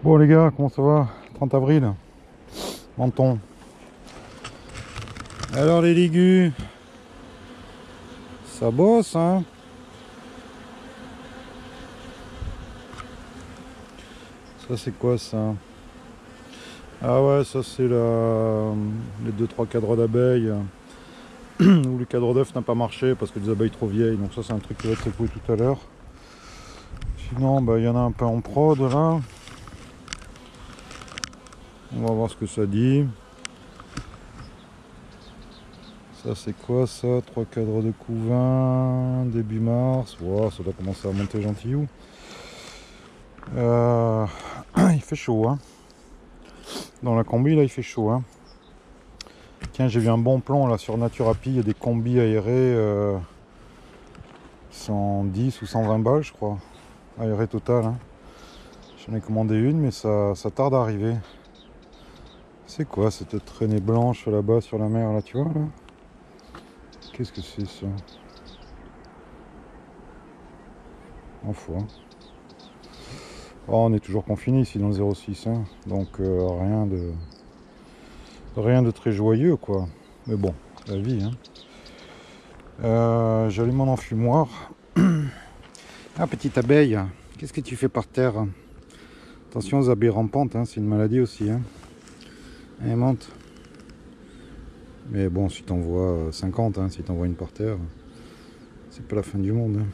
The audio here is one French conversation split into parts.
Bon les gars, comment ça va? 30 avril, Menton. Alors les légumes, ça bosse hein? Ça c'est quoi ça? Ah ouais, ça c'est les 2-3 cadres d'abeilles où le cadre d'œuf n'a pas marché parce que les abeilles trop vieilles. Donc ça c'est un truc qui va être secoué tout à l'heure. Sinon bah il y en a un peu en prod là. On va voir ce que ça dit. Ça c'est quoi ça? 3 cadres de couvain, début mars. Wow, ça doit commencer à monter gentillou. Il fait chaud hein. Dans la combi là il fait chaud hein. Tiens, j'ai vu un bon plan là sur Naturapi, il y a des combis aérés 110 ou 120 balles je crois. Aéré total hein. J'en ai commandé une mais ça tarde à arriver. C'est quoi cette traînée blanche là-bas sur la mer là, tu vois là? Qu'est-ce que c'est ça? Enfin. Oh, on est toujours confiné ici dans le 06 hein. Donc rien de très joyeux quoi. Mais bon, la vie hein. J'allume mon enfumoir. Ah petite abeille, qu'est-ce que tu fais par terre? Attention aux abeilles rampantes, hein, c'est une maladie aussi hein. Elle monte. Mais bon, si t'en vois 50, hein, si t'en vois une par terre, c'est pas la fin du monde hein.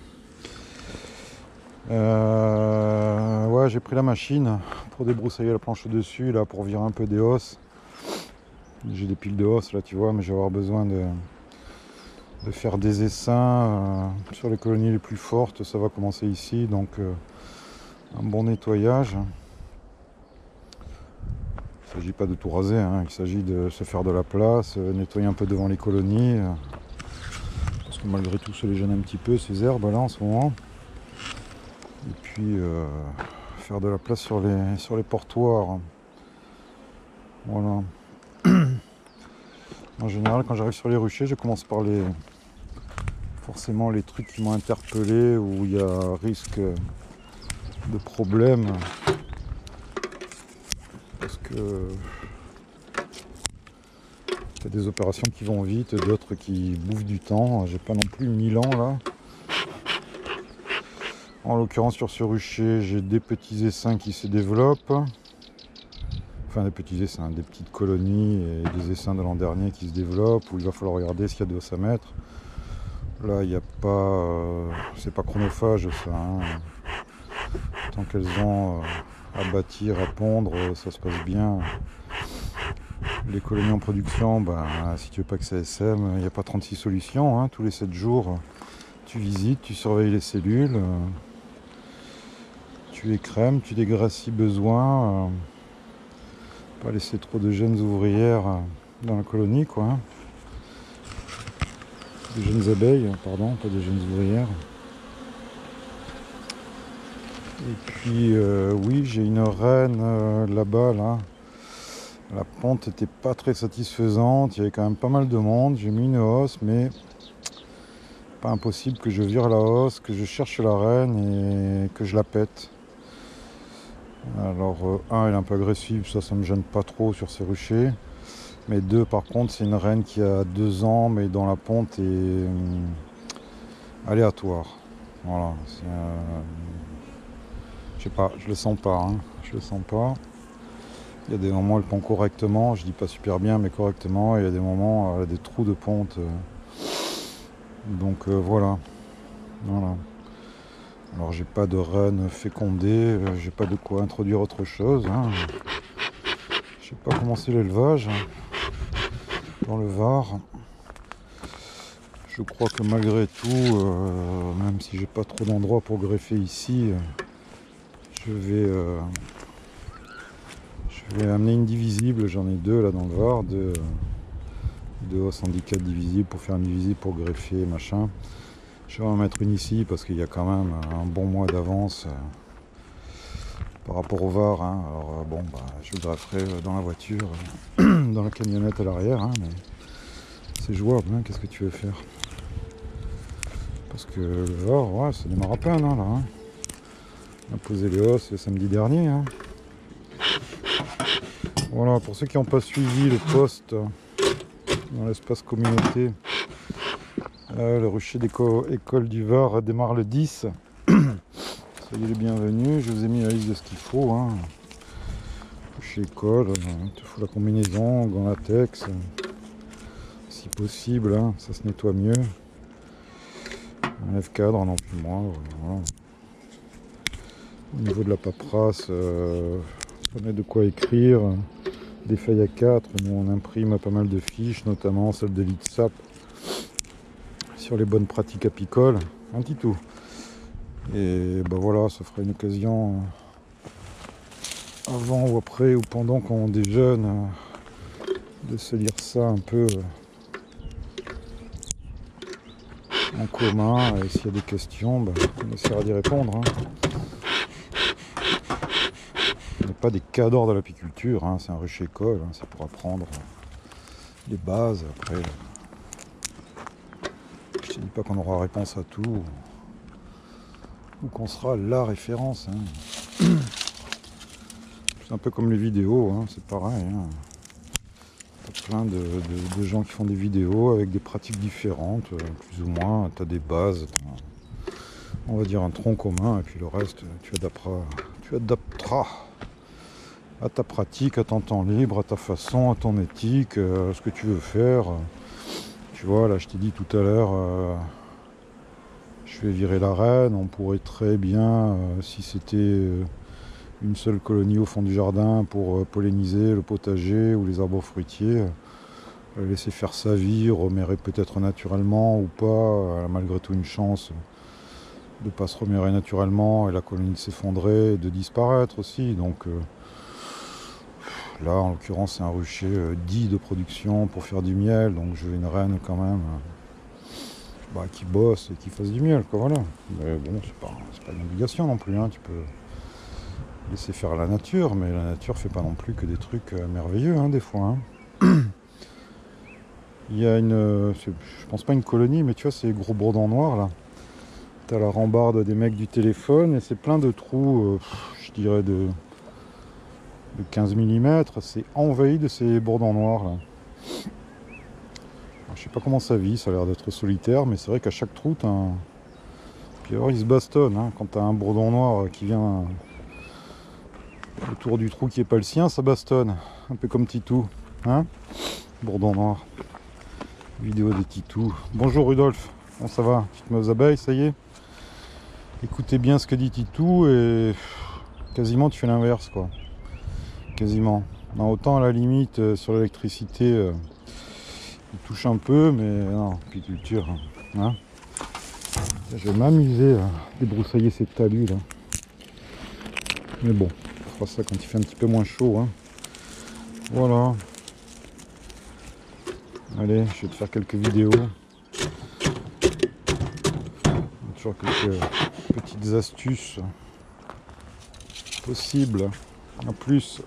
Ouais, j'ai pris la machine pour débroussailler la planche au-dessus là, pour virer un peu des hausses. J'ai des piles de hausses là, tu vois, mais je vais avoir besoin de faire des essaims sur les colonies les plus fortes. Ça va commencer ici, donc un bon nettoyage. Il ne s'agit pas de tout raser, hein. Il s'agit de se faire de la place, nettoyer un peu devant les colonies. Parce que malgré tout, ça les gêne un petit peu ces herbes là en ce moment. Et puis faire de la place sur les portoirs. Voilà. En général, quand j'arrive sur les ruchers, je commence par forcément les trucs qui m'ont interpellé, où il y a risque de problème. Parce que il y a des opérations qui vont vite, d'autres qui bouffent du temps. J'ai pas non plus 1000 ans là. En l'occurrence sur ce rucher, j'ai des petits essaims qui se développent. Enfin des petits essaims, des petites colonies et des essaims de l'an dernier qui se développent, où il va falloir regarder s'il y a de l'os à mettre. Là il n'y a pas... c'est pas chronophage ça. Hein. Tant qu'elles ont à bâtir, à pondre, ça se passe bien. Les colonies en production, ben, si tu veux pas que ça SM, il n'y a pas 36 solutions. Hein. Tous les 7 jours, tu visites, tu surveilles les cellules, tu écrèmes, tu dégraisses si besoin. Pas laisser trop de jeunes ouvrières dans la colonie, quoi. Hein. De jeunes abeilles, pardon, pas de jeunes ouvrières. Et puis, oui, j'ai une reine là-bas, là. La pente n'était pas très satisfaisante, il y avait quand même pas mal de monde. J'ai mis une hausse, mais pas impossible que je vire la hausse, que je cherche la reine et que je la pète. Alors, elle est un peu agressive, ça me gêne pas trop sur ces ruchers. Mais 2, par contre, c'est une reine qui a 2 ans, mais dont la ponte est aléatoire. Voilà. Je sais pas, je le sens pas. Hein. Je le sens pas. Il y a des moments où elle pond correctement, je dis pas super bien, mais correctement. Et il y a des moments où elle a des trous de ponte. Donc voilà. Alors j'ai pas de reine fécondée, j'ai pas de quoi introduire autre chose. Hein. J'ai pas commencé l'élevage dans le Var. Je crois que malgré tout, même si j'ai pas trop d'endroits pour greffer ici, je vais amener une divisible. J'en ai 2 là dans le Var, 2 hausses handicap divisibles pour faire une divisible pour greffer machin. Je vais en mettre une ici parce qu'il y a quand même un bon mois d'avance par rapport au Var. Hein. Alors bon, bah, je le grefferai dans la voiture, dans la camionnette à l'arrière, hein, mais c'est jouable. Hein. Qu'est-ce que tu veux faire? Parce que le Var, ouais, ça démarre à peine hein, là. Hein. On a posé les hausses le samedi dernier. Hein. Voilà, pour ceux qui n'ont pas suivi le post dans l'espace communauté, le rucher d'école du Var démarre le 10. Soyez les bienvenus, je vous ai mis la liste de ce qu'il faut. Hein. Rucher école, il te faut la combinaison, gants latex, si possible, hein, ça se nettoie mieux. Un lève-cadre, non plus moins. Voilà. Au niveau de la paperasse, on a de quoi écrire. Des feuilles A4, nous on imprime pas mal de fiches, notamment celle de l'ITSAP sur les bonnes pratiques apicoles, un petit tout. Et ben voilà, ça fera une occasion avant ou après ou pendant qu'on déjeune de se lire ça un peu en commun, et s'il y a des questions, ben, on essaiera d'y répondre. Hein. On n'est pas des cadors de l'apiculture, hein, c'est un rucher école, hein, c'est pour apprendre les bases. Après, je ne dis pas qu'on aura réponse à tout, ou qu'on sera la référence. Hein. C'est un peu comme les vidéos, hein, c'est pareil. Hein. T'as plein de gens qui font des vidéos avec des pratiques différentes, plus ou moins. T'as des bases, on va dire un tronc commun, et puis le reste, tu adapteras à ta pratique, à ton temps libre, à ta façon, à ton éthique, à ce que tu veux faire. Tu vois, là, je t'ai dit tout à l'heure, je vais virer la reine. On pourrait très bien, si c'était une seule colonie au fond du jardin pour polliniser le potager ou les arbres fruitiers, laisser faire sa vie, remérer peut-être naturellement ou pas, elle a malgré tout une chance de ne pas se remérer naturellement et la colonie de s'effondrer et de disparaître aussi. Donc là, en l'occurrence, c'est un rucher dit de production pour faire du miel, donc je veux une reine quand même qui bosse et qui fasse du miel, quoi, voilà. Mais bon, c'est pas une obligation non plus, hein. Tu peux laisser faire la nature, mais la nature fait pas non plus que des trucs merveilleux, hein, des fois. Hein. Il y a je pense pas une colonie, mais tu vois, ces gros bourdons noirs là. T'as la rambarde des mecs du téléphone et c'est plein de trous, je dirais de 15 mm, c'est envahi de ces bourdons noirs là. Alors, je sais pas comment ça vit, ça a l'air d'être solitaire, mais c'est vrai qu'à chaque trou, puis alors ils se bastonnent, hein. Quand t'as un bourdon noir qui vient autour du trou qui est pas le sien, ça bastonne, un peu comme Titou, hein. Bourdon noir. Vidéo des Titou. Bonjour Rudolf, comment ça va? Tu te mets aux abeilles, ça y est? Écoutez bien ce que dit Titou et quasiment tu fais l'inverse, quoi. Quasiment. Non, autant à la limite sur l'électricité, il touche un peu, mais non, apiculture, hein. Je vais m'amuser à débroussailler ces talus là. Mais bon, on fera ça quand il fait un petit peu moins chaud, hein. Voilà. Allez, je vais te faire quelques vidéos. Toujours quelques petites astuces possibles. En plus,